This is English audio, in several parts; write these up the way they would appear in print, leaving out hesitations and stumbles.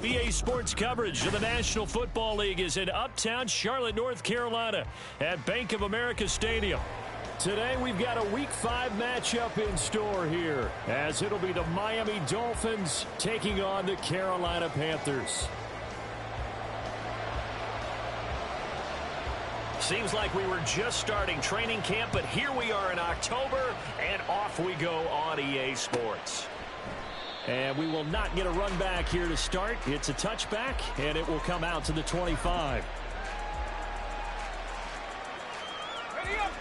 EA Sports coverage of the National Football League is in uptown Charlotte, North Carolina at Bank of America Stadium. Today we've got a Week 5 matchup in store here, as it'll be the Miami Dolphins taking on the Carolina Panthers. Seems like we were just starting training camp, but here we are in October, and off we go on EA Sports. And we will not get a run back here to start. It's a touchback, and it will come out to the 25. Ready up.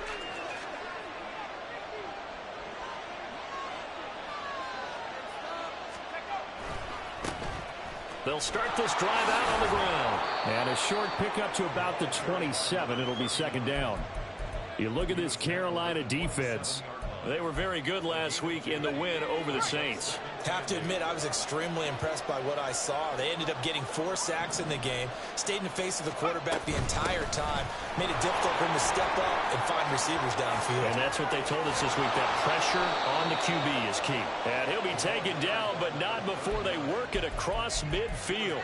They'll start this drive out on the ground. And a short pickup to about the 27. It'll be second down. You look at this Carolina defense. They were very good last week in the win over the Saints. Have to admit, I was extremely impressed by what I saw. They ended up getting 4 sacks in the game, stayed in the face of the quarterback the entire time, made it difficult for him to step up and find receivers downfield. And that's what they told us this week, that pressure on the QB is key. And he'll be taken down, but not before they work it across midfield.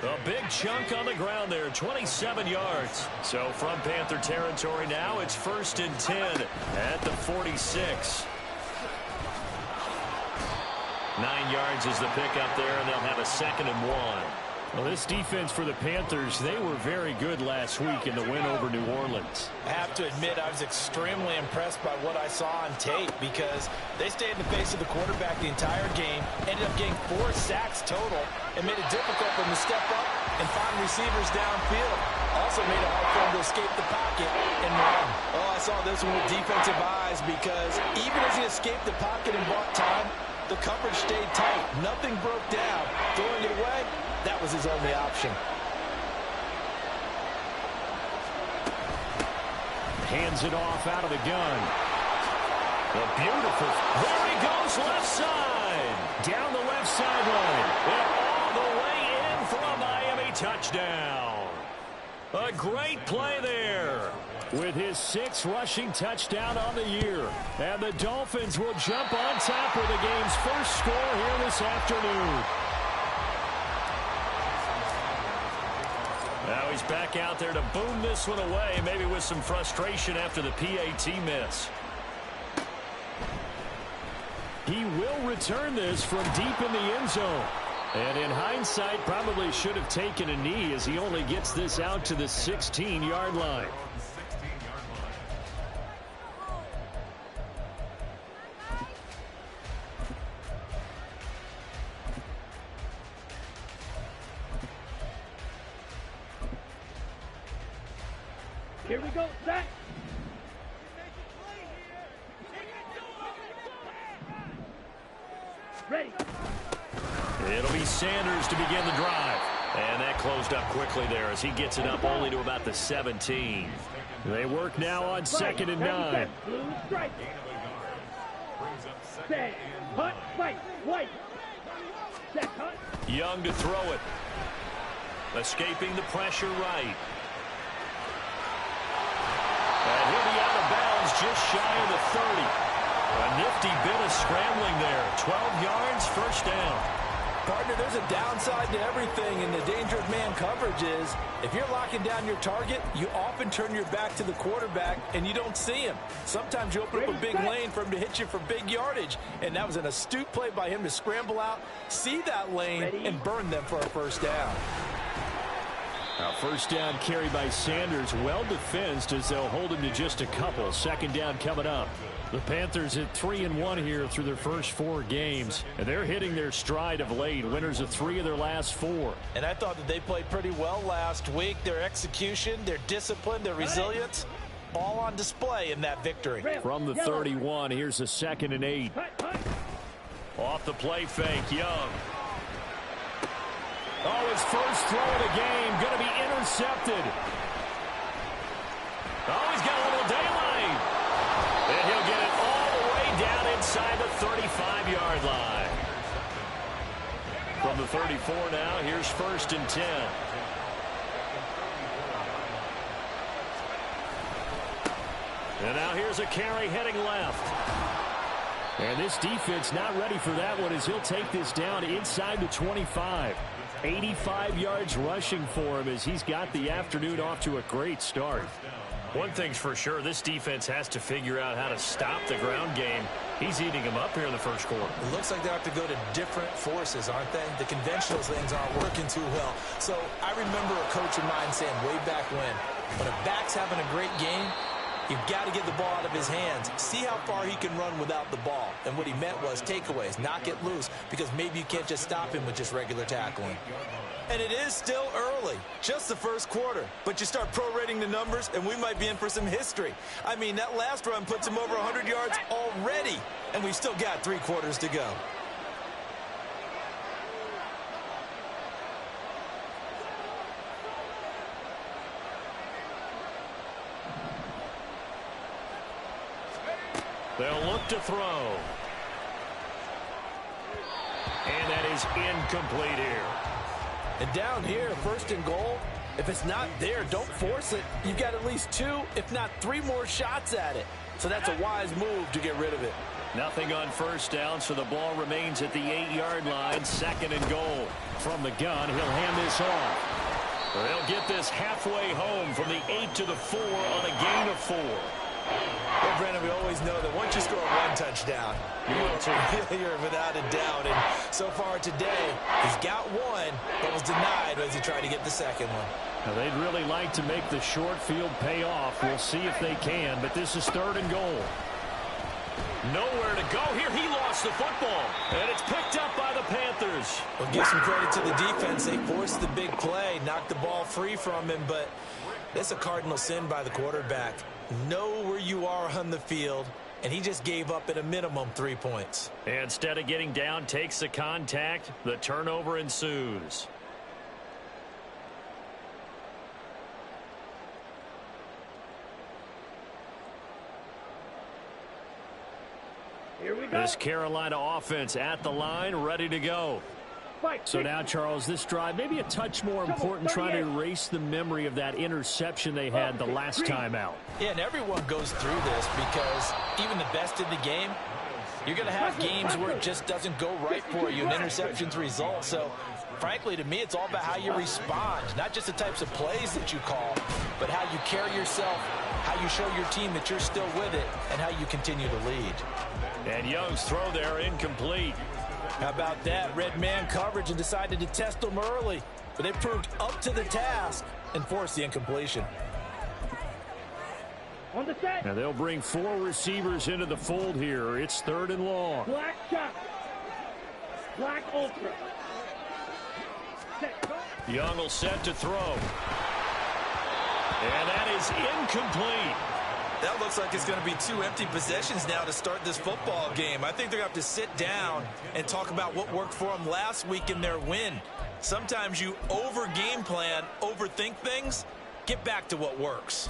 A big chunk on the ground there, 27 yards. So from Panther territory now, it's 1st and 10 at the 46. 9 yards is the pickup there, and they'll have a 2nd and 1. Well, this defense for the Panthers, they were very good last week in the win over New Orleans. I have to admit, I was extremely impressed by what I saw on tape because they stayed in the face of the quarterback the entire game, ended up getting 4 sacks total, and made it difficult for him to step up and find receivers downfield. Also made it hard for him to escape the pocket and run. Oh, I saw this one with defensive eyes because even as he escaped the pocket and bought time, the coverage stayed tight. Nothing broke down. Throwing it away, that was his only option. Hands it off out of the gun. A beautiful. There he goes, left side. Down the left sideline. And all the way in for a Miami touchdown. A great play there. With his 6th rushing touchdown on the year. And the Dolphins will jump on top with the game's first score here this afternoon. Now he's back out there to boom this one away, maybe with some frustration after the PAT miss. He will return this from deep in the end zone. And in hindsight, probably should have taken a knee as he only gets this out to the 16-yard line. Here we go, set. Ready. It'll be Sanders to begin the drive. And that closed up quickly there as he gets it up only to about the 17. They work now on 2nd and 9. Strike. Set. Hut. Fight. White. Set. Hut. Young to throw it. Escaping the pressure right. And he'll be out of bounds just shy of the 30. A nifty bit of scrambling there. 12 yards, first down. Partner, there's a downside to everything, and the danger of man coverage is if you're locking down your target, you often turn your back to the quarterback, and you don't see him. Sometimes you open up a big lane for him to hit you for big yardage, and that was an astute play by him to scramble out, see that lane, and burn them for a first down. Now first down carry by Sanders, well defensed as they'll hold him to just a couple. 2nd down coming up. The Panthers at 3-1 here through their first 4 games, and they're hitting their stride of late. Winners of 3 of their last 4. And I thought that they played pretty well last week. Their execution, their discipline, their resilience, all on display in that victory. From the 31, here's a 2nd and 8. Off the play fake, Young. Oh, his first throw of the game, going to be intercepted. Oh, he's got a little daylight. And he'll get it all the way down inside the 35-yard line. From the 34 now, here's 1st and 10. And now here's a carry heading left. And this defense not ready for that one as he'll take this down inside the 25. 85 yards rushing for him as he's got the afternoon off to a great start. One thing's for sure, this defense has to figure out how to stop the ground game. He's eating them up here in the first quarter. It looks like they have to go to different forces, aren't they? The conventional things aren't working too well. So I remember a coach of mine saying way back when a back's having a great game, you've got to get the ball out of his hands. See how far he can run without the ball. And what he meant was takeaways, knock it loose, because maybe you can't just stop him with just regular tackling. And it is still early, just the first quarter. But you start prorating the numbers, and we might be in for some history. I mean, that last run puts him over 100 yards already, and we've still got 3 quarters to go. They'll look to throw. And that is incomplete here. And down here, 1st and goal, if it's not there, don't force it. You've got at least 2, if not 3 more shots at it. So that's a wise move to get rid of it. Nothing on 1st down, so the ball remains at the 8-yard line. 2nd and goal. From the gun, he'll hand this off. They'll get this halfway home from the 8 to the 4 on a gain of 4. Well, Brandon, we always know that once you score 1 touchdown, you're without a doubt. And so far today, he's got 1, but was denied as he tried to get the 2nd one. Now, they'd really like to make the short field pay off. We'll see if they can, but this is 3rd and goal. Nowhere to go here. He lost the football, and it's picked up by the Panthers. Well, give some credit to the defense. They forced the big play, knocked the ball free from him, but that's a cardinal sin by the quarterback. Know where you are on the field, and he just gave up at a minimum 3 points. Instead of getting down, takes the contact. The turnover ensues. Here we go. This Carolina offense at the line, ready to go. So now, Charles, this drive maybe a touch more important, trying to erase the memory of that interception they had the last time out. Yeah, and everyone goes through this because even the best in the game, you're going to have games where it just doesn't go right for you, and interceptions result. So, frankly, to me, it's all about how you respond, not just the types of plays that you call, but how you carry yourself, how you show your team that you're still with it, and how you continue to lead. And Young's throw there incomplete. How about that? Red man coverage and decided to test them early. But they proved up to the task and forced the incompletion. On the set. Now they'll bring 4 receivers into the fold here. It's 3rd and long. Black shot. Black ultra. Set. Young will set to throw. And that is incomplete. That looks like it's going to be 2 empty possessions now to start this football game. I think they're going to have to sit down and talk about what worked for them last week in their win. Sometimes you over-game plan, overthink things, get back to what works.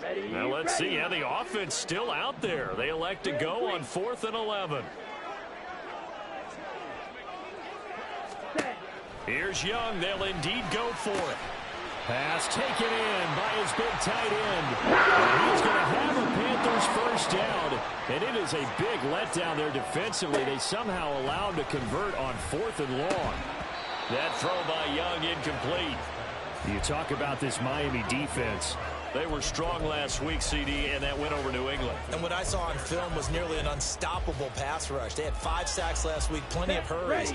Ready, now let's see. Yeah, the offense still out there. They elect to go on 4th and 11. Here's Young. They'll indeed go for it. Pass taken in by his big tight end. And he's going to have a Panthers first down. And it is a big letdown there defensively. They somehow allowed him to convert on 4th and long. That throw by Young incomplete. You talk about this Miami defense. They were strong last week, CD, and that went over New England. And what I saw on film was nearly an unstoppable pass rush. They had 5 sacks last week, plenty of hurries.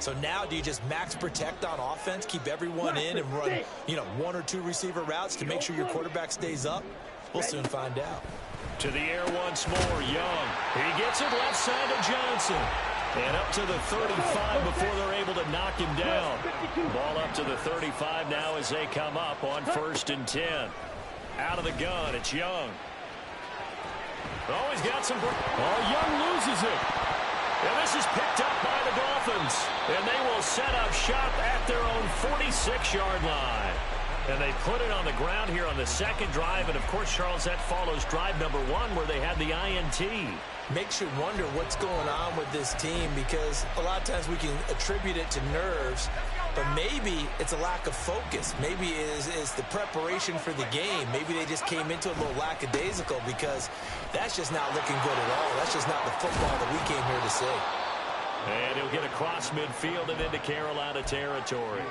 So now do you just max protect on offense, keep everyone in and run, 1 or 2 receiver routes to make sure your quarterback stays up? We'll soon find out. To the air once more, Young. He gets it left side to Johnson. And up to the 35 before they're able to knock him down. Ball up to the 35 now as they come up on 1st and 10. Out of the gun, it's Young. Oh, he's got some... Oh, Young loses it. And this is picked up by the Dolphins. And they will set up shop at their own 46-yard line. And they put it on the ground here on the 2nd drive. And, of course, Charles, that follows drive number 1 where they had the INT. Makes you wonder what's going on with this team, because a lot of times we can attribute it to nerves, but maybe it's a lack of focus. Maybe it is the preparation for the game. Maybe they just came into a little lackadaisical, because that's just not looking good at all. That's just not the football that we came here to see. And he'll get across midfield and into Carolina territory.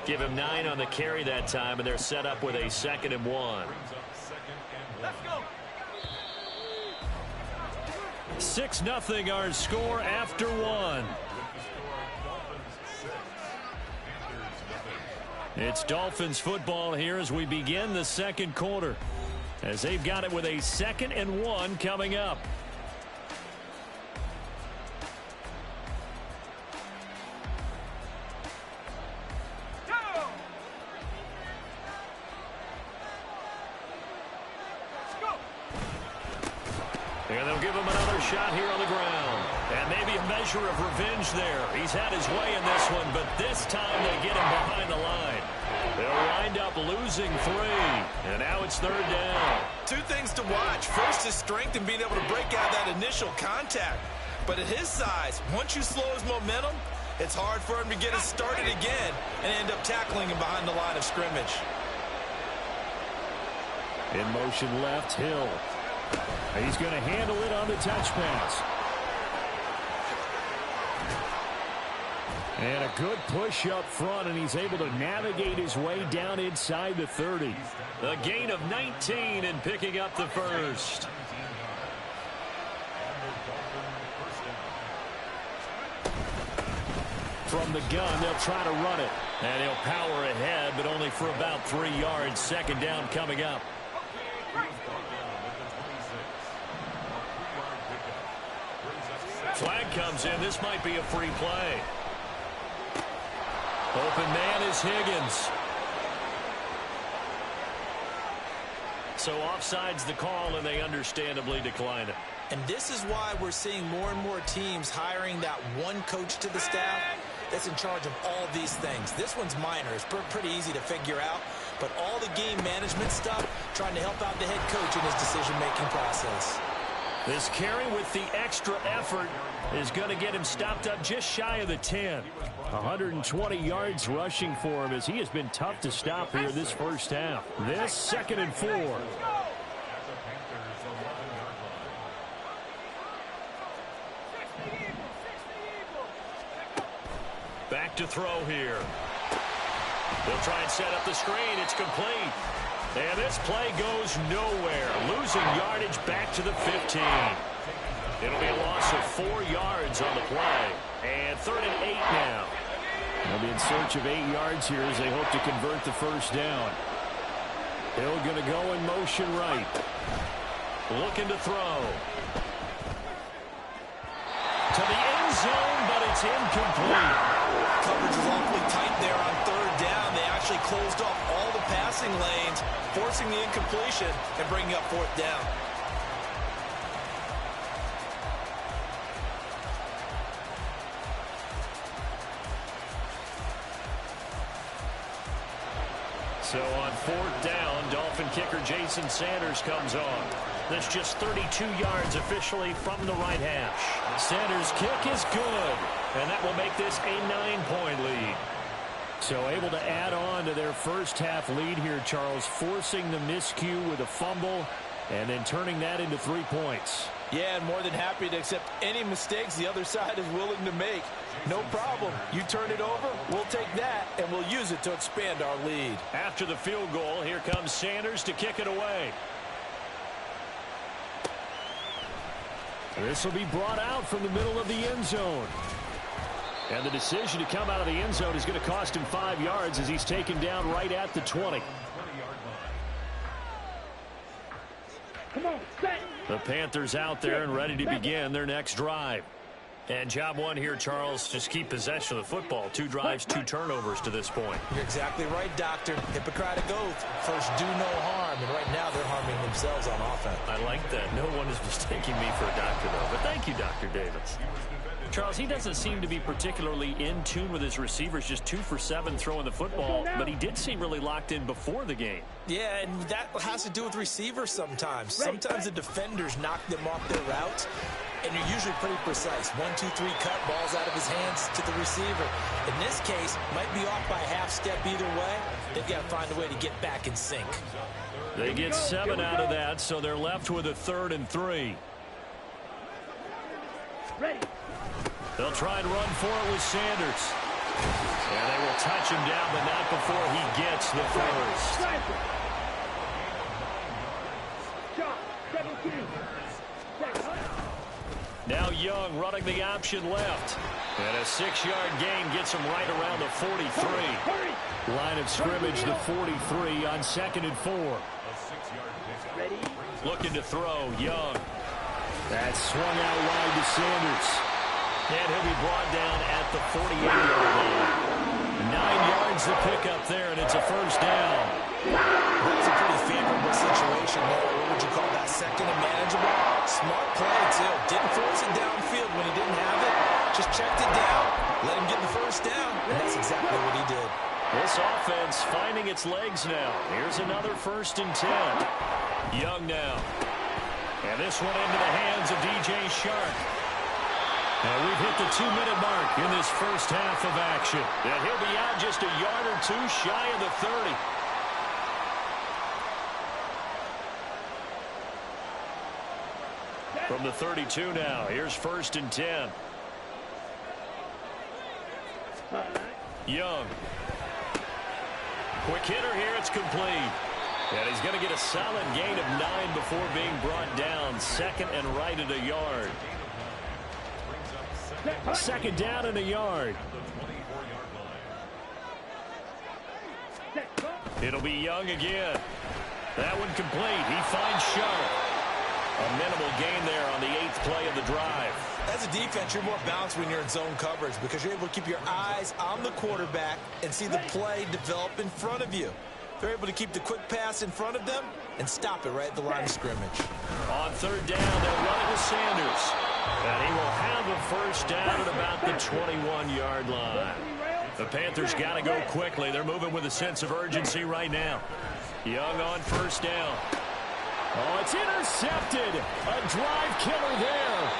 Give him 9 on the carry that time, and they're set up with a 2nd and 1. Let's go. 6-0 our score after 1. It's Dolphins football here as we begin the second quarter, as they've got it with a 2nd and 1 coming up. And they'll give him another shot here on the ground. And maybe a measure of revenge there. He's had his way in this one, but this time they get him behind the line. They'll wind up losing 3. And now it's 3rd down. 2 things to watch. First, his strength and being able to break out that initial contact. But at his size, once you slow his momentum, it's hard for him to get it started again and end up tackling him behind the line of scrimmage. In motion left, Hill. He's going to handle it on the touch pass. And a good push up front, and he's able to navigate his way down inside the 30. A gain of 19 and picking up the first. From the gun, they'll try to run it. And he'll power ahead, but only for about 3 yards. 2nd down coming up. Flag comes in. This might be a free play. Open man is Higgins. So offside's the call, and they understandably decline it. And this is why we're seeing more and more teams hiring that one coach to the staff that's in charge of all these things. This one's minor. It's pretty easy to figure out. But all the game management stuff, trying to help out the head coach in his decision-making process. This carry with the extra effort is going to get him stopped up just shy of the 10. 120 yards rushing for him as he has been tough to stop here this first half. This 2nd and 4. Back to throw here. They'll try and set up the screen. It's complete. And this play goes nowhere. Losing yardage back to the 15. It'll be a loss of 4 yards on the play. And 3rd and 8 now. They'll be in search of 8 yards here as they hope to convert the first down. Hill going to go in motion right. Looking to throw. To the end zone, but it's incomplete. Coverage was awfully tight there on 3rd down. They actually closed off all the passing lanes, forcing the incompletion and bringing up 4th down. So on 4th down, Dolphin kicker Jason Sanders comes on. That's just 32 yards officially from the right hash. Sanders' kick is good, and that will make this a 9-point lead. So able to add on to their first half lead here, Charles, forcing the miscue with a fumble and then turning that into 3 points. Yeah, and more than happy to accept any mistakes the other side is willing to make. No problem. You turn it over, we'll take that, and we'll use it to expand our lead. After the field goal, here comes Sanders to kick it away. This will be brought out from the middle of the end zone. And the decision to come out of the end zone is going to cost him 5 yards as he's taken down right at the 20. Come on, set. The Panthers out there and ready to begin their next drive. And job one here, Charles, just keep possession of the football. 2 drives, 2 turnovers to this point. You're exactly right, Doctor. Hippocratic oath. First, do no harm. And right now, they're harming themselves on offense. I like that. No one is mistaking me for a doctor, though. But thank you, Dr. Davis. Charles, he doesn't seem to be particularly in tune with his receivers, just 2 for 7 throwing the football, but he did seem really locked in before the game. Yeah, and that has to do with receivers sometimes. Sometimes the defenders knock them off their routes, and you're usually pretty precise. 1, 2, 3 cut, balls out of his hands to the receiver. In this case, might be off by a half step either way. They've got to find a way to get back in sync. They get 7 out of that, so they're left with a 3rd and 3. Ready. They'll try and run for it with Sanders. And they will touch him down, but not before he gets the first. Shot. 17. Now Young running the option left. And a 6-yard gain gets him right around the 43. Line of scrimmage, the 43 on 2nd and 4. Ready. Looking to throw, Young. That's swung out wide to Sanders. And he'll be brought down at the 48-yard line. 9 yards to pick up there, and it's a first down. That's a pretty favorable situation there. What would you call that? Second and manageable? Smart play, too. Didn't force it downfield when he didn't have it. Just checked it down, let him get the first down, and that's exactly what he did. This offense finding its legs now. Here's another 1st and 10. Young now. And this one into the hands of DJ Shark. And we've hit the 2-minute mark in this first half of action. And he'll be out just a yard or two shy of the 30. From the 32 now, here's 1st and 10. Young. Quick hitter here, it's complete. And he's going to get a solid gain of 9 before being brought down. 2nd and right at a yard. 2nd down and a yard. It'll be Young again. That one complete. He finds Sharp. A minimal gain there on the 8th play of the drive. As a defense, you're more balanced when you're in zone coverage because you're able to keep your eyes on the quarterback and see the play develop in front of you. They're able to keep the quick pass in front of them and stop it right at the line of scrimmage. On 3rd down, they'll run it with Sanders. And he will have a first down at about the 21-yard line. The Panthers got to go quickly. They're moving with a sense of urgency right now. Young on 1st down. Oh, it's intercepted. A drive killer there.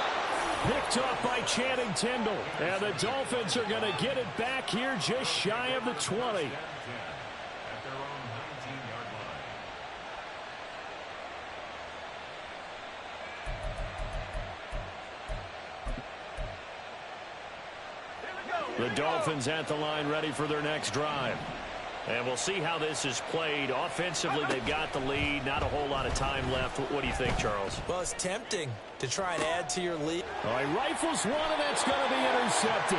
Picked up by Channing Tindall. And the Dolphins are going to get it back here just shy of the 20. The Dolphins at the line ready for their next drive. And we'll see how this is played. Offensively, they've got the lead. Not a whole lot of time left. What do you think, Charles? Well, it's tempting to try and add to your lead. All right, rifles one, and that's going to be intercepted.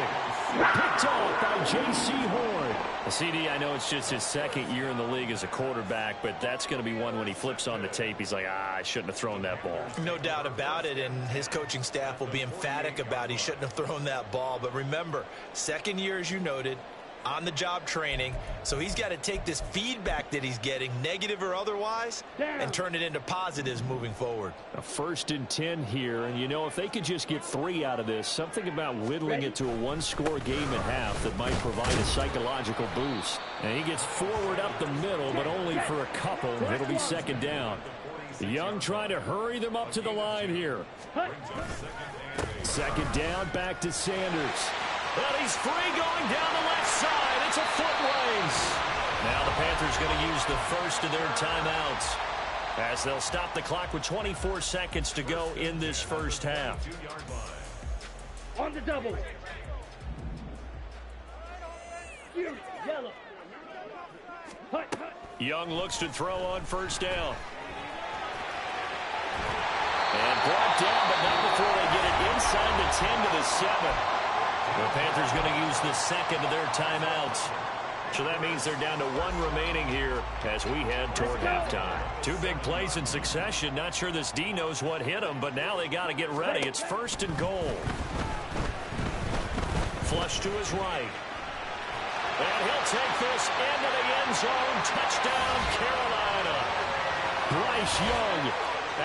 Picked off by J.C. Horn. CD, I know it's just his 2nd year in the league as a quarterback, but that's going to be one when he flips on the tape. He's like, I shouldn't have thrown that ball. No doubt about it, and his coaching staff will be emphatic about he shouldn't have thrown that ball. But remember, 2nd year, as you noted, on-the-job training, so he's got to take this feedback that he's getting, negative or otherwise, and turn it into positives moving forward. A 1st and 10 here, and you know, if they could just get 3 out of this, something about whittling it to a 1-score game at half that might provide a psychological boost. And he gets forward up the middle, but only for a couple. It'll be 2nd down. Young trying to hurry them up to the line here. 2nd down, back to Sanders. Well, he's free going down the left side. It's a foot race. Now the Panthers going to use the first of their timeouts as they'll stop the clock with 24 seconds to go in this first half. On the double. Yellow. Young looks to throw on 1st down. And brought down, but not before they get it inside the 10 to the 7. The Panthers going to use the 2nd of their timeouts. So that means they're down to 1 remaining here as we head toward halftime. 2 big plays in succession. Not sure this D knows what hit him, but now they got to get ready. It's 1st and goal. Flush to his right. And he'll take this into the end zone. Touchdown, Carolina. Bryce Young,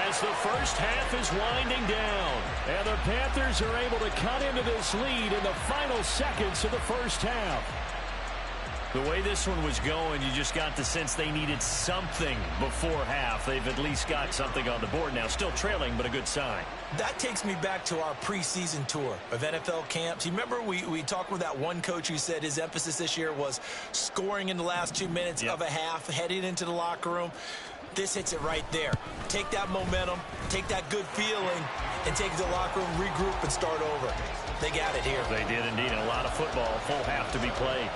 as the first half is winding down. And the Panthers are able to cut into this lead in the final seconds of the first half. The way this one was going, you just got the sense they needed something before half. They've at least got something on the board now. Still trailing, but a good sign. That takes me back to our preseason tour of NFL camps. You remember we talked with that one coach who said his emphasis this year was scoring in the last 2 minutes of a half, heading into the locker room. This hits it right there. Take that momentum, take that good feeling, and take it to the locker room, regroup, and start over. They got it here. They did indeed. A lot of football, full half to be played.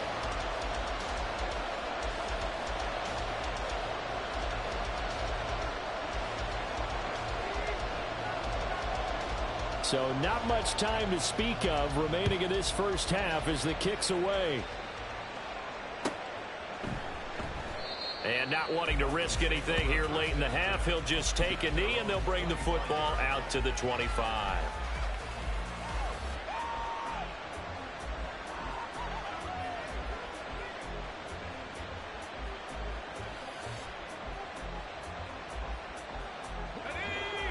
So not much time to speak of remaining in this first half as the kick's away. And not wanting to risk anything here late in the half, he'll just take a knee, and they'll bring the football out to the 25.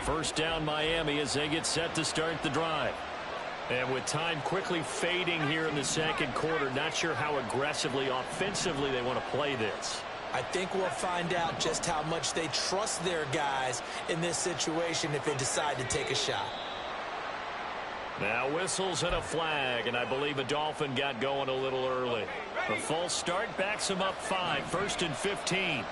First down Miami as they get set to start the drive. And with time quickly fading here in the second quarter, not sure how aggressively, offensively they want to play this. I think we'll find out just how much they trust their guys in this situation if they decide to take a shot. Now whistles and a flag, and I believe a Dolphin got going a little early. A false start backs him up 5, 1st and 15.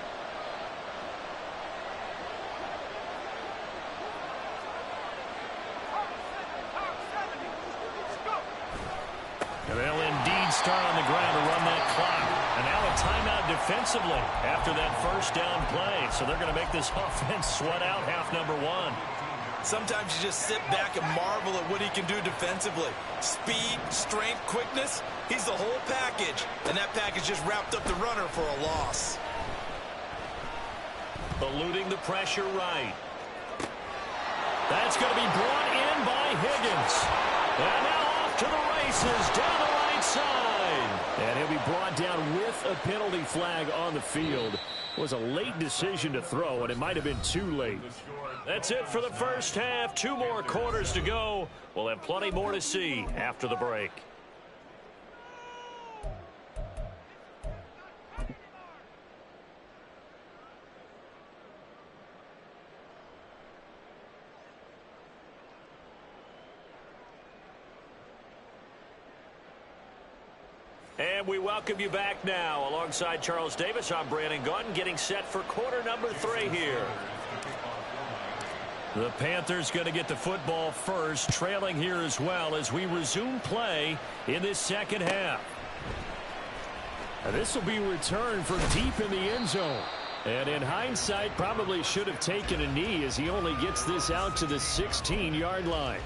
And they'll indeed start on the ground to run that clock. And now a timeout defensively after that first down play. So they're going to make this offense sweat out half number 1. Sometimes you just sit back and marvel at what he can do defensively. Speed, strength, quickness, he's the whole package. And that package just wrapped up the runner for a loss. Eluding the pressure right. That's going to be brought in by Higgins. And now off to the races down the right side. And he'll be brought down with a penalty flag on the field. It was a late decision to throw, and it might have been too late. That's it for the first half. 2 more quarters to go. We'll have plenty more to see after the break. And we welcome you back now. Alongside Charles Davis, I'm Brandon Gaudin, getting set for quarter number 3 here. The Panthers going to get the football first, trailing here as well as we resume play in this second half. Now this will be returned from deep in the end zone. And in hindsight, probably should have taken a knee as he only gets this out to the 16-yard line.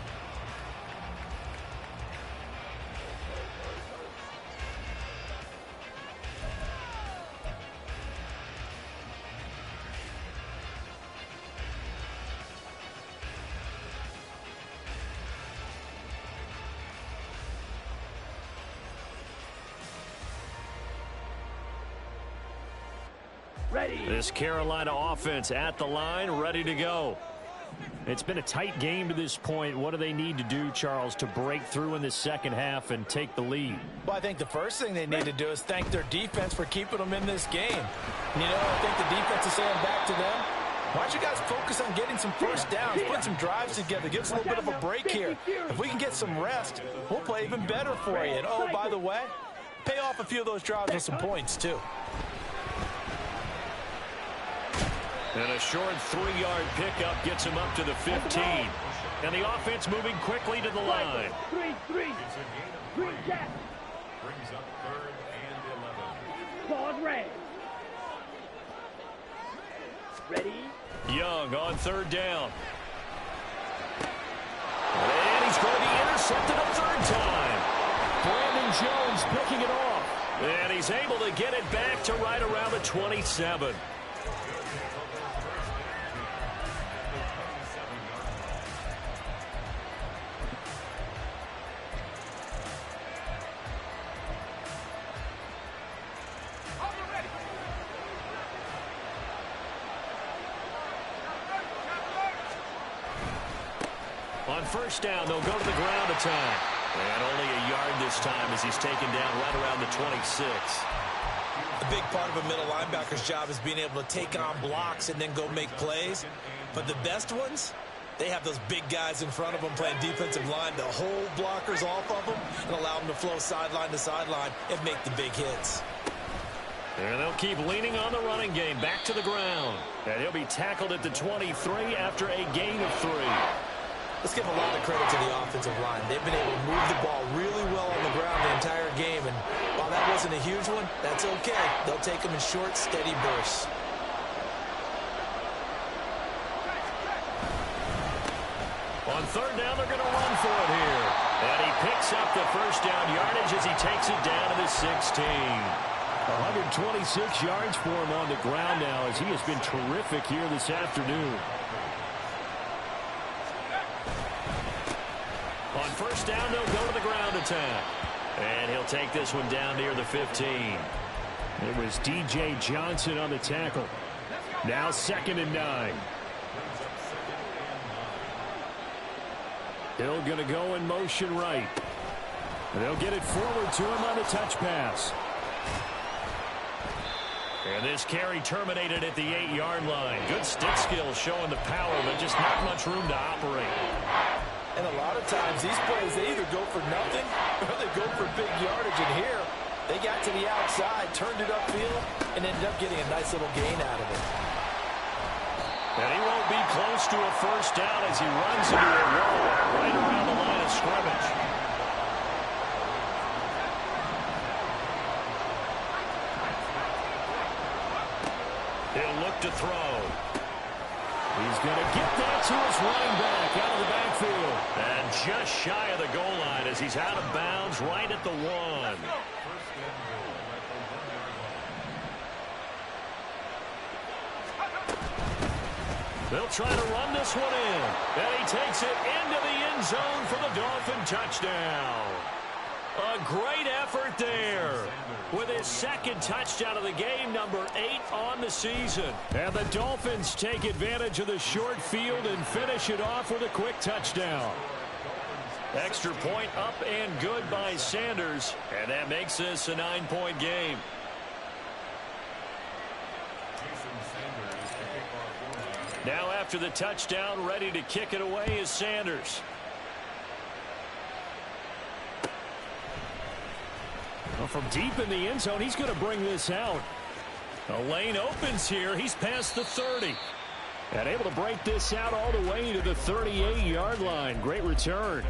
Ready. This Carolina offense at the line, ready to go. It's been a tight game to this point. What do they need to do, Charles, to break through in the second half and take the lead? Well, I think the first thing they need to do is thank their defense for keeping them in this game. You know, I think the defense is saying back to them, why don't you guys focus on getting some first downs, put some drives together, give us a little bit of a break here. If we can get some rest, we'll play even better for you. And, oh, by the way, pay off a few of those drives with some points, too. And a short 3-yard pickup gets him up to the 15. And the offense moving quickly to the line. 3-3. Green cat. Brings up 3rd and 11. Claude red. Ready. Young on 3rd down. And he's going to be intercepted a 3rd time. Brandon Jones picking it off. And he's able to get it back to right around the 27. On 1st down, they'll go to the ground attack. And only a yard this time as he's taken down right around the 26. A big part of a middle linebacker's job is being able to take on blocks and then go make plays. But the best ones, they have those big guys in front of them playing defensive line to hold blockers off of them and allow them to flow sideline to sideline and make the big hits. And they'll keep leaning on the running game back to the ground. And he'll be tackled at the 23 after a gain of 3. Let's give a lot of credit to the offensive line. They've been able to move the ball really well on the ground the entire game, and while that wasn't a huge one, that's okay. They'll take them in short, steady bursts. On third down, they're going to run for it here. And he picks up the first down yardage as he takes it down to the 16. 126 yards for him on the ground now as he has been terrific here this afternoon. On first down, they'll go to the ground attack. And he'll take this one down near the 15. It was DJ Johnson on the tackle. Now 2nd and 9. Hill going to go in motion right. And they'll get it forward to him on the touch pass. And this carry terminated at the 8-yard line. Good stick skills showing the power, but just not much room to operate. And a lot of times these plays, they either go for nothing or they go for big yardage. And here, they got to the outside, turned it upfield, and ended up getting a nice little gain out of it. And he won't be close to a first down as he runs into a wall right around the line of scrimmage. He'll look to throw. He's going to get that to his running back out of the backfield. And just shy of the goal line as he's out of bounds right at the 1. They'll try to run this one in. And he takes it into the end zone for the Dolphin touchdown. A great effort there with his 2nd touchdown of the game, number 8 on the season. And the Dolphins take advantage of the short field and finish it off with a quick touchdown. Extra point up and good by Sanders. And that makes this a 9-point game. Now after the touchdown, ready to kick it away is Sanders. Well, from deep in the end zone, he's going to bring this out. A lane opens here. He's past the 30. And able to break this out all the way to the 38-yard line. Great return.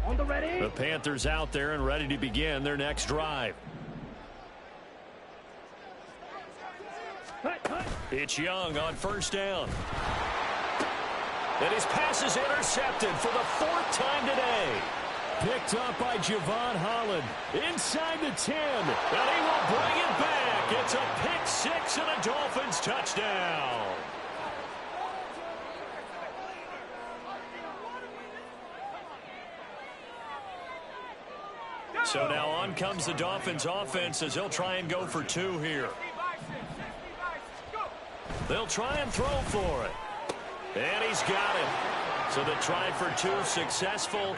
On the ready. The Panthers out there and ready to begin their next drive. It's Young on first down. And his pass is intercepted for the 4th time today. Picked up by Javon Holland. Inside the 10. And he will bring it back. It's a pick 6 and a Dolphins touchdown. So now on comes the Dolphins offense as he'll try and go for 2 here. They'll try and throw for it. And he's got it. So the try for 2 successful.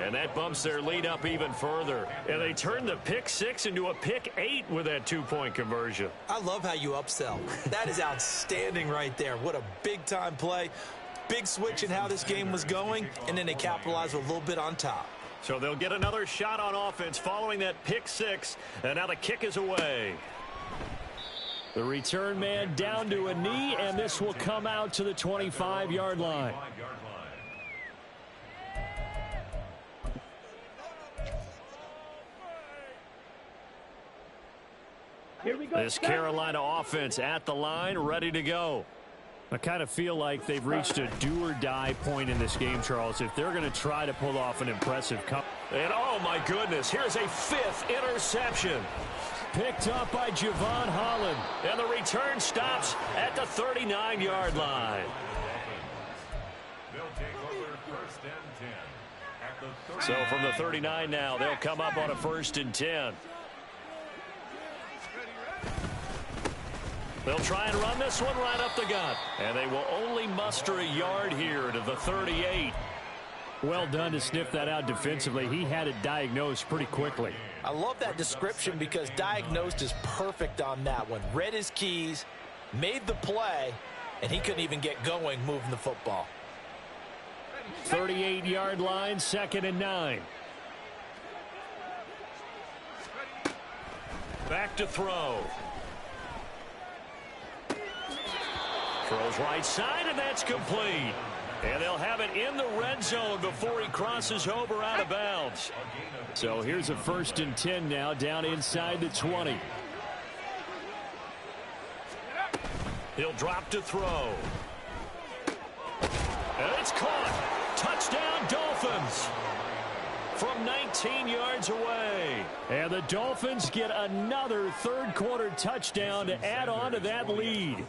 And that bumps their lead up even further. And they turn the pick 6 into a pick 8 with that 2-point conversion. I love how you upsell. That is outstanding right there. What a big-time play. Big switch in how this game was going, and then they capitalized with a little bit on top. So they'll get another shot on offense following that pick 6. And now the kick is away. The return man down to a knee, and this will come out to the 25-yard line. Here we go. This Carolina offense at the line, ready to go. I kind of feel like they've reached a do-or-die point in this game, Charles, if they're going to try to pull off an impressive comeback. And oh my goodness, here's a 5th interception. Picked up by Javon Holland. And the return stops at the 39-yard line. They'll take over 1st and 10. So from the 39 now, they'll come up on a 1st and 10. They'll try and run this one right up the gut. And they will only muster a yard here to the 38. Well done to sniff that out defensively. He had it diagnosed pretty quickly. I love that description because diagnosed is perfect on that one. Read his keys, made the play, and he couldn't even get going moving the football. 38-yard line, 2nd and 9. Back to throw. Throws right side, and that's complete. And they'll have it in the red zone before he crosses over out of bounds. So here's a 1st and 10 now, down inside the 20. He'll drop to throw. And it's caught. Touchdown, Dolphins. From 19 yards away. And the Dolphins get another third-quarter touchdown to add on to that lead.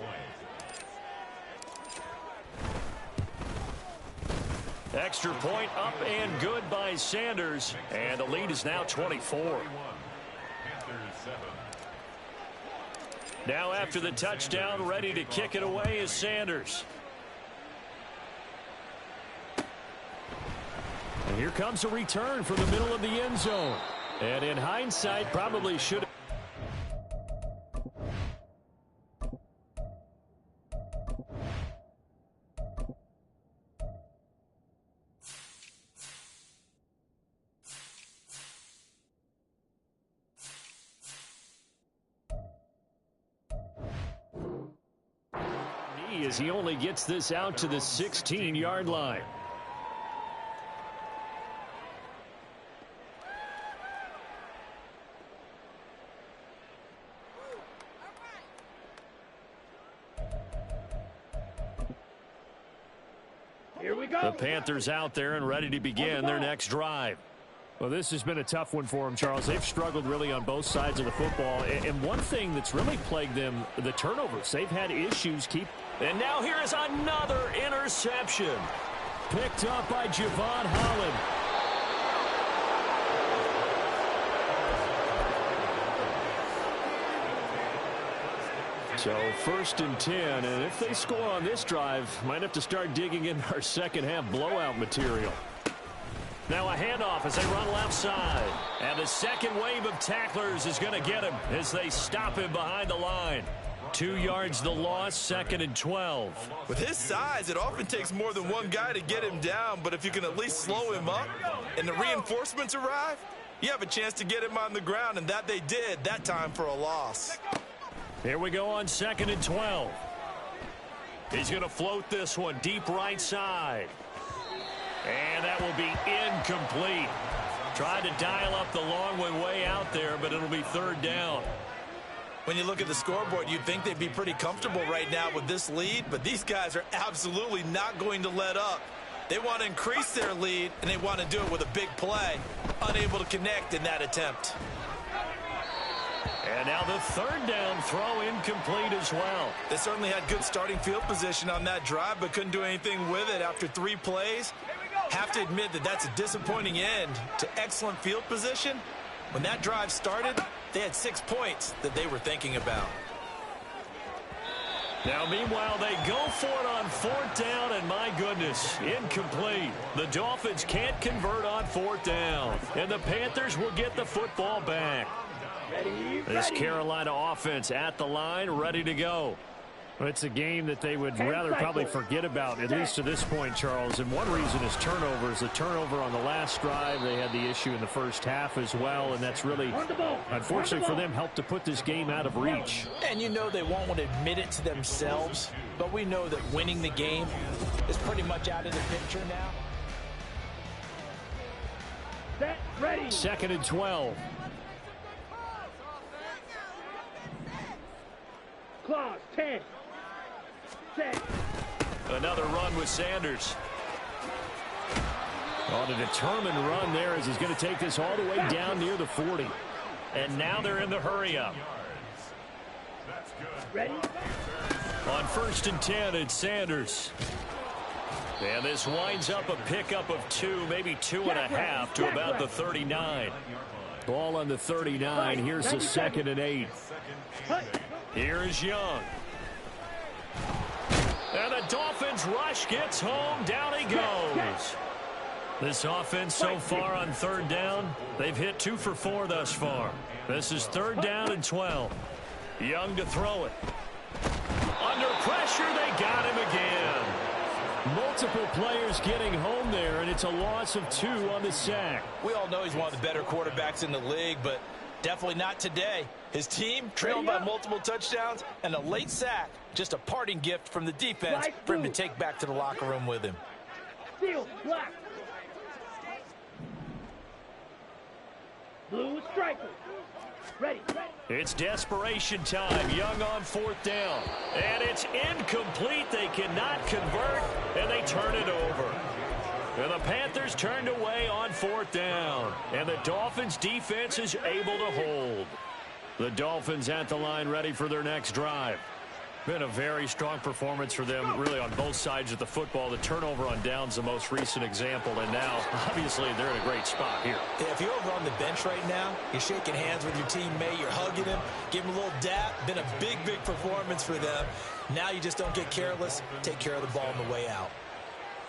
Extra point up and good by Sanders. And the lead is now 24. Now after the touchdown, ready to kick it away is Sanders. And here comes a return from the middle of the end zone. And in hindsight, probably should have. As he only gets this out to the 16-yard line. Here we go. The Panthers out there and ready to begin their next drive. Well, this has been a tough one for them, Charles. They've struggled really on both sides of the football. And one thing that's really plagued them, the turnovers. They've had issues And now here is another interception. Picked up by Javon Holland. So 1st and 10, and if they score on this drive, might have to start digging in our second half blowout material. Now a handoff as they run left side. And the second wave of tacklers is going to get him as they stop him behind the line. 2 yards the loss, 2nd and 12. With his size, it often takes more than one guy to get him down, but if you can at least slow him up and the reinforcements arrive, you have a chance to get him on the ground, and that they did that time for a loss. Here we go on 2nd and 12. He's going to float this one deep right side. And that will be incomplete. Tried to dial up the long one way out there, but it'll be 3rd down. When you look at the scoreboard, you'd think they'd be pretty comfortable right now with this lead, but these guys are absolutely not going to let up. They want to increase their lead, and they want to do it with a big play. Unable to connect in that attempt. And now the 3rd down throw incomplete as well. They certainly had good starting field position on that drive, but couldn't do anything with it after 3 plays. Have to admit that that's a disappointing end to excellent field position. When that drive started, they had 6 points that they were thinking about. Now, meanwhile, they go for it on 4th down, and my goodness, incomplete. The Dolphins can't convert on 4th down, and the Panthers will get the football back. This Carolina offense at the line, ready to go. Well, it's a game that they would rather probably forget about, at least to this point, Charles. And one reason is turnovers. The turnover on the last drive, they had the issue in the first half as well, and that's really, unfortunately for them, helped to put this game out of reach. And you know they won't want to admit it to themselves, but we know that winning the game is pretty much out of the picture now. Set, ready. 2nd and 12. Claws, 10. Set. Another run with Sanders. On a determined run there as he's going to take this all the way down near the 40. And now they're in the hurry-up. Ready. On 1st and 10, it's Sanders. And this winds up a pickup of 2, maybe 2.5 to about the 39. Ball on the 39. Here's the 2nd and 8. Here is Young. And the Dolphins rush gets home. Down he goes. This offense so far on 3rd down, they've hit 2 for 4 thus far. This is 3rd down and 12. Young to throw it. Under pressure, they got him again. Multiple players getting home there, and it's a loss of 2 on the sack. We all know he's one of the better quarterbacks in the league, but Definitely not today. His team trailed by multiple touchdowns and a late sack. Just a parting gift from the defense for him to take back to the locker room with him. Steel, black. Blue striker. Ready. It's desperation time. Young on 4th down. And it's incomplete. They cannot convert, and they turn it over. And the Panthers turned away on 4th down. And the Dolphins' defense is able to hold. The Dolphins at the line ready for their next drive. Been a very strong performance for them, really, on both sides of the football. The turnover on downs, the most recent example, and now, obviously, they're in a great spot here. Yeah, if you're over on the bench right now, you're shaking hands with your teammate, you're hugging him, give him a little dap. Been a big, big performance for them. Now you just don't get careless. Take care of the ball on the way out.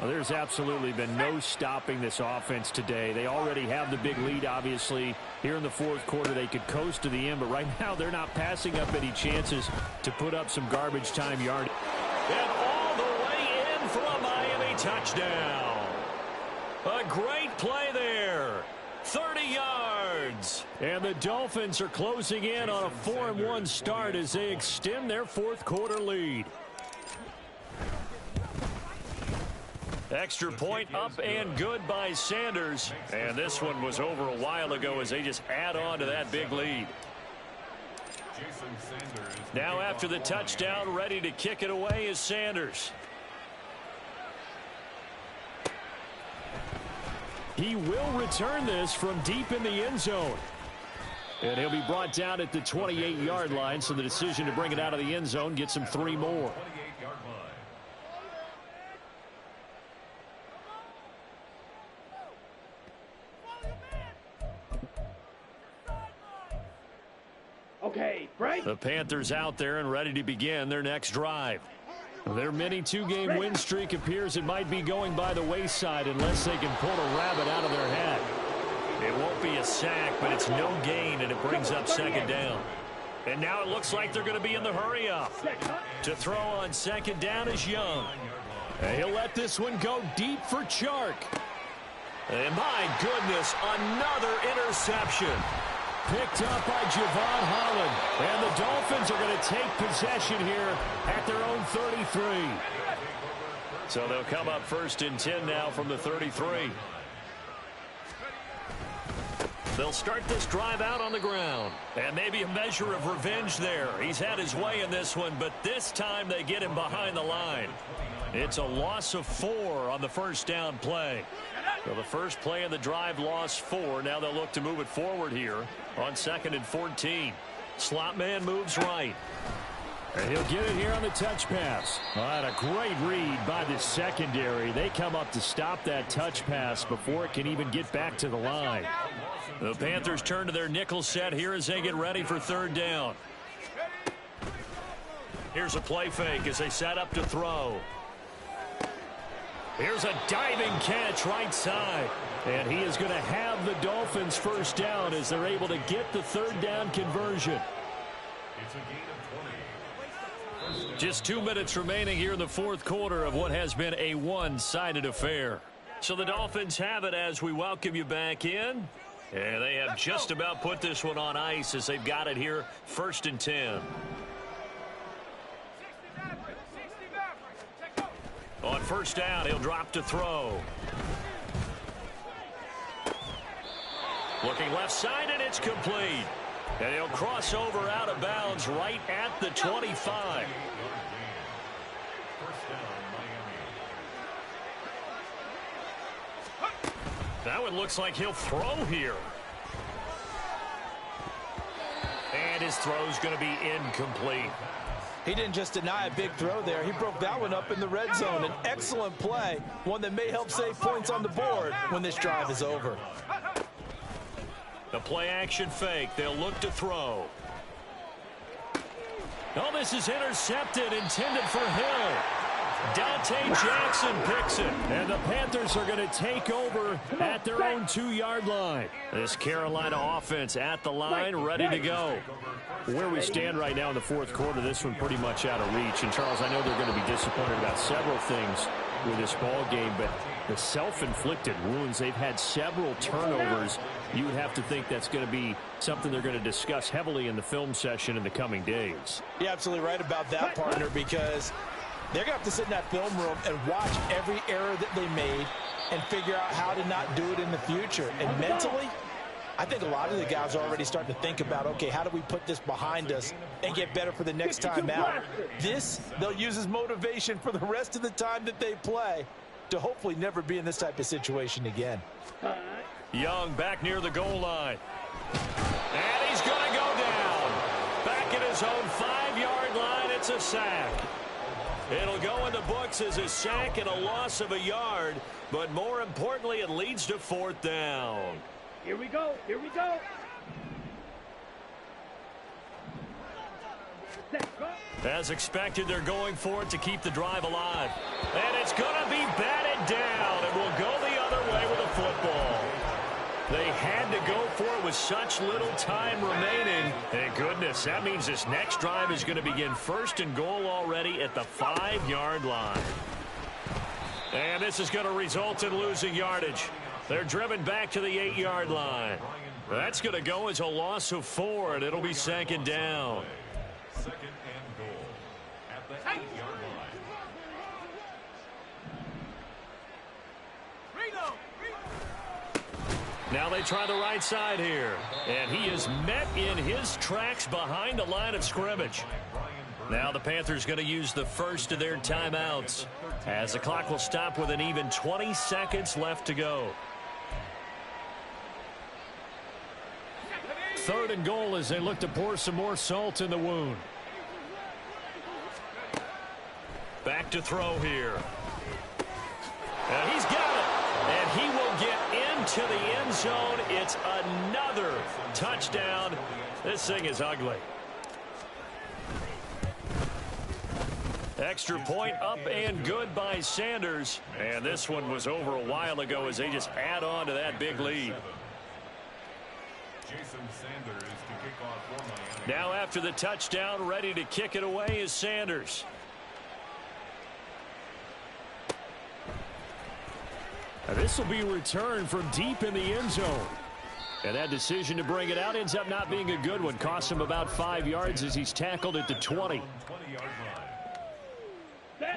Well, there's absolutely been no stopping this offense today. They already have the big lead, obviously. Here in the 4th quarter, they could coast to the end, but right now they're not passing up any chances to put up some garbage time yard. And all the way in for a Miami touchdown. A great play there. 30 yards. And the Dolphins are closing in on a 4-1 start as they extend their 4th quarter lead. Extra point up and good by Sanders. And this one was over a while ago as they just add on to that big lead. Now after the touchdown, ready to kick it away is Sanders. He will return this from deep in the end zone. And he'll be brought down at the 28-yard line, so the decision to bring it out of the end zone gets him 3 more. Okay, Frank. The Panthers out there and ready to begin their next drive. Their mini 2-game win streak appears it might be going by the wayside unless they can pull a rabbit out of their hat. It won't be a sack, but it's no gain, and it brings up 2nd down. And now it looks like they're going to be in the hurry-up. To throw on 2nd down is Young. And he'll let this one go deep for Chark. And my goodness, another interception. Picked up by Javon Holland. And the Dolphins are going to take possession here at their own 33. So they'll come up 1st and 10 now from the 33. They'll start this drive out on the ground. And maybe a measure of revenge there. He's had his way in this one, but this time they get him behind the line. It's a loss of 4 on the 1st down play. So the first play of the drive lost 4. Now they'll look to move it forward here on 2nd and 14. Slot man moves right. And he'll get it here on the touch pass. And a great read by the secondary. They come up to stop that touch pass before it can even get back to the line. The Panthers turn to their nickel set here as they get ready for 3rd down. Here's a play fake as they set up to throw. Here's a diving catch right side. And he is going to have the Dolphins 1st down as they're able to get the 3rd down conversion. It's a gain of 20. Just 2 minutes remaining here in the 4th quarter of what has been a one-sided affair. So the Dolphins have it as we welcome you back in. And they have just about put this one on ice as they've got it here 1st and 10. On 1st down, he'll drop to throw. Looking left side, and it's complete. And he'll cross over out of bounds right at the 25. That one looks like he'll throw here. And his throw's going to be incomplete. He didn't just deny a big throw there. He broke that one up in the red zone. An excellent play, one that may help save points on the board when this drive is over. The play action fake. They'll look to throw. Oh, this is intercepted, intended for Hill. Dante Jackson picks it. And the Panthers are going to take over at their own 2-yard line. This Carolina offense at the line, ready to go. Where we stand right now in the fourth quarter, this one pretty much out of reach. And, Charles, I know they're going to be disappointed about several things with this ball game, but the self-inflicted wounds, they've had several turnovers. You would have to think that's going to be something they're going to discuss heavily in the film session in the coming days. You're absolutely right about that, partner, because they're going to have to sit in that film room and watch every error that they made and figure out how to not do it in the future. And mentally, I think a lot of the guys are already starting to think about, okay, how do we put this behind us and get better for the next time out? This, they'll use as motivation for the rest of the time that they play to hopefully never be in this type of situation again. Young back near the goal line. And he's going to go down. Back at his own 5-yard line, it's a sack. It'll go in the books as a sack and a loss of a yard, but more importantly, it leads to 4th down. Here we go. Here we go. As expected, they're going for it to keep the drive alive. And it's going to be batted down, and will go the other way with a football. They had to go for it with such little time remaining. And goodness, that means this next drive is going to begin 1st and goal already at the 5-yard line. And this is going to result in losing yardage. They're driven back to the 8-yard line. That's going to go as a loss of 4, and it'll be 2nd down. 2nd and goal at the 8-yard line. Now they try the right side here. And he is met in his tracks behind the line of scrimmage. Now the Panthers going to use the first of their timeouts, as the clock will stop with an even 20 seconds left to go. 3rd and goal as they look to pour some more salt in the wound. Back to throw here. And he's got it. And he will get into the end zone. It's another touchdown. This thing is ugly. Extra point up and good by Sanders. And this one was over a while ago as they just add on to that big lead. Jason Sanders to kick off for Miami. Now after the touchdown, ready to kick it away is Sanders. Now this will be returned from deep in the end zone. And that decision to bring it out ends up not being a good one. Costs him about 5 yards as he's tackled at the 20. 20-yard line.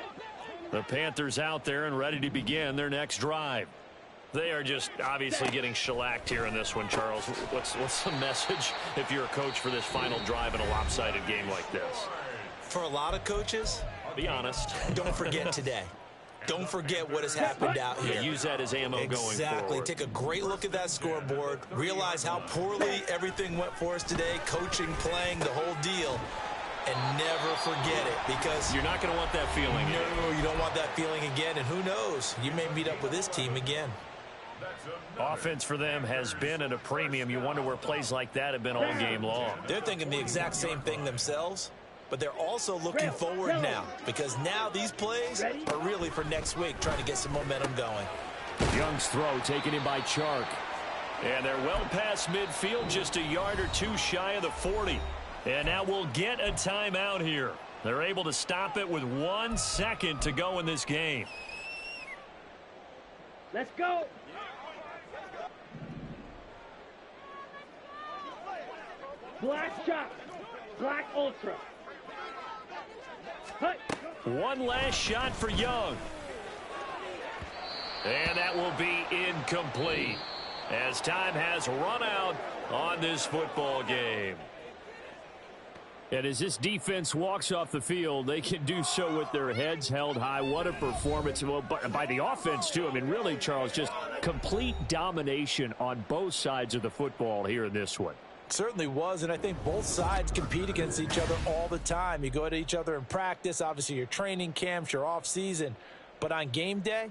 The Panthers out there and ready to begin their next drive. They are just obviously getting shellacked here in this one, Charles. What's the message if you're a coach for this final drive in a lopsided game like this? For a lot of coaches, be honest. Don't forget today. Don't forget what has happened out here. Yeah, use that as ammo going forward. Exactly. Take a great look at that scoreboard. Realize how poorly everything went for us today. Coaching, playing, the whole deal. And never forget it, because you're not going to want that feeling. No, you don't want that feeling again. And who knows? You may meet up with this team again. Offense for them has been at a premium. You wonder where plays like that have been all game long. They're thinking the exact same thing themselves, but they're also looking forward now, because now these plays are really for next week, trying to get some momentum going. Young's throw taken in by Chark. And they're well past midfield, just a yard or two shy of the 40. And now we'll get a timeout here. They're able to stop it with 1 second to go in this game. Let's go. Black shot. Black ultra. Hey. One last shot for Young. And that will be incomplete, as time has run out on this football game. And as this defense walks off the field, they can do so with their heads held high. What a performance by the offense, too. I mean, really, Charles, just complete domination on both sides of the football here in this one. Certainly was, and I think both sides compete against each other all the time. You go at each other in practice, obviously your training camps, your off season, but on game day,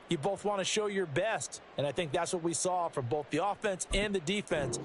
you both want to show your best, and I think that's what we saw from both the offense and the defense